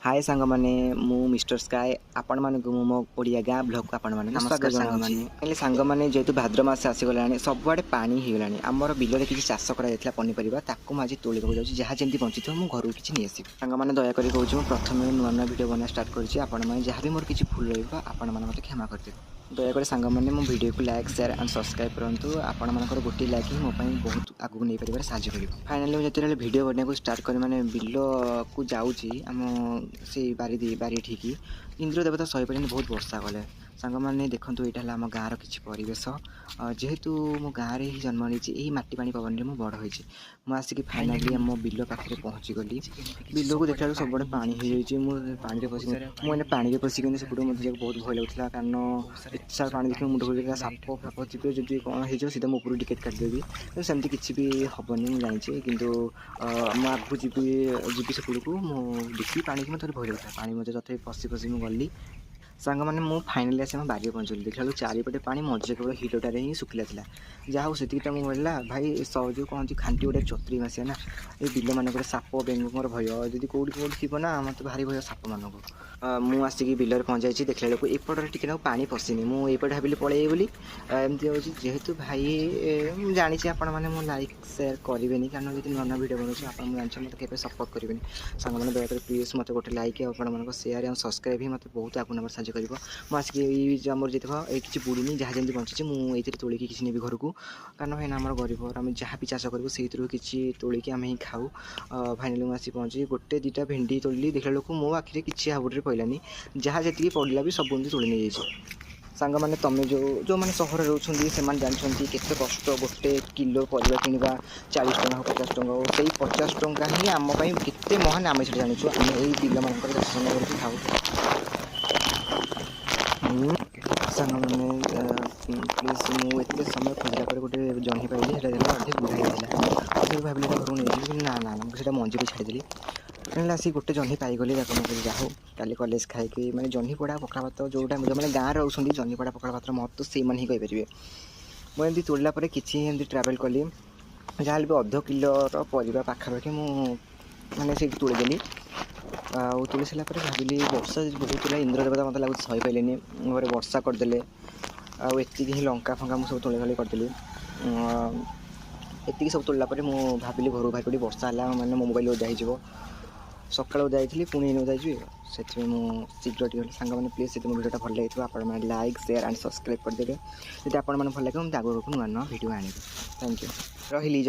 हाय सांग माने मु मिस्टर स्काई आपण मानक मो ओडिया गाँ ब्लॉग को आपण माने नमस्कार सांग माने पहले सांग माने जेतु भाद्र मास आसी गलानी सबआडे पानी हे गलानी हमर बिल रे किछि चाष करा जायतला पनीपरिबा ताकू माजी तोली को जाउची जहा जेंति बंचितो मु घर किछि नि आसी सांग माने दया करी कहूची मु प्रथम नुआ नुआ वीडियो बना स्टार्ट करछि आपण माने जहा भी मोर किछि भूल रहइबा आपण माने मते क्षमा कर दियो दया कर सांग माने मो वीडियो को लाइक शेयर एंड सब्सक्राइब करंतु आपण मानकर गोटी लाइक ही मो पई बहुत आगु नै परिबार साहाय्य करिवो फाइनली जेतेले वीडियो बना को स्टार्ट करी माने बिल को जाउची हम से बारी ठीक इंद्र देवता सही पारे बहुत वर्षा गले सांग मैंने देखूँ यहाँ आम गाँव रही परिवेश जेहेतु मो गाँव ही जन्म नहीं मटी पानी पवन में बड़ होती मुझे फाइनाली आम बिल पाखे पहुँची गली बिल को देखा सब बड़े पानी हो जाए पानी पशि मुझे पानी पशिक से मुझे बहुत भय लगता कारण इच्छा पानी देखिए मुंड को साप फाप जी जब कौन हो सीधा मो ऊपर टिकेट काटिदेवी सेमती किसी भी हेनी मुझे जानी कि मुझे आगू जी सेपड़ को देखी पानी की मतलब भय लगता पानी मजे तथे पशि मुझे गली सांग मैंने मुझे फाइनाली आसी बारे पहुँचली देखा चारिपटे पानी मझे केवल हिरोटारे ही शुखिला था जहाँ से मिलला भाई जो कहती खांटी गोटे चतुरी मसीहा ना ये बिल मानक साप बेंग मोर भय जब कौटी कौटी थी ना मत भारी भय साप मानक मुझे बिल पहुँच जाइए देखला बेलू एपटे टी पानी पशिनी मुझे भाविली पलैए बोली एमती हो जेहेतु भाई जानी आपण मैंने लाइक शेयर करेंगे कारण जो नुआ नुआ भिडियो बनाऊँ आप जानते मत के सपोर्ट करेंगे सांग मैंने दयाकर प्लीज मत गोटे लाइक आप शेयर और सब्सक्राइब ही मत बहुत आगे नंबर साहय कर मुझे आमर जी किसी बुड़ीनी जहाँ जमी बंची मुझे तोलिकी किसी नेबी घर को कारण भाई आम गरीब आम जहाँ भी चाष करूँ से किसी तोलिकी आम ही खाऊ फाइनाली मुझे पहुँची गोटे दुटा भेंडी तोली देखला बेलू मो आखिरे किसी हाबुटे पड़ानी जहाँ जी पड़ा भी सब एमती तोली नहीं जाइए सांग मैंने तुम जो मैंने सहर रोचे से जानते केते कष्ट गोटे किलो परिवा किणवा 40 टଙ୍କା 50 टଙ୍କା और से 50 टଙ୍କା ही आम केते महान आम से जाचु आम यही बिल मान दर्शन करके खाऊ सांग मैंने प्लीज मुझे समय खोजला पर गोटे जह्नी पाइली अधिक बुढ़ा होता भाविली घर नहीं ना ना मुझे मंजी भी छाड़ीदेली कहला आसी गोटे जह्नी पाईगली जाओ काली कलेज खाई मैंने जह्नी पड़ा पखाड़ भात जोटा जो मैंने गाँव रोचे जह्नी पड़ा पखाड़ भात मत तो से ही कहींपर मुझे तोड़ला कि ट्रावेल कली जहाँ भी अध किलोर परिवा पाखापाखि मुझे तोड़देली तुली सारा भाविली वर्षा बहुत है इंद्र देवता मतलब लगुच सही पारे घरे वर्षा करदे आती ही लंका फंका मुझे सब तोड़ा खाली करदेली एति सब तोड़ला मुझे भाविली घर बाहर पड़ी वर्षा है मैंने मो मोबाइल ओदा हो सकाल ओदा पुणी ओदा से शीघ्र टी सांग मैंने प्लीज से वीडियो भल लगे आप लाइक शेयर एंड सब्सक्राइब करदे जब आप भल लगे मुझे आगे नुआ नुआ वीडियो आने थैंक यू रही।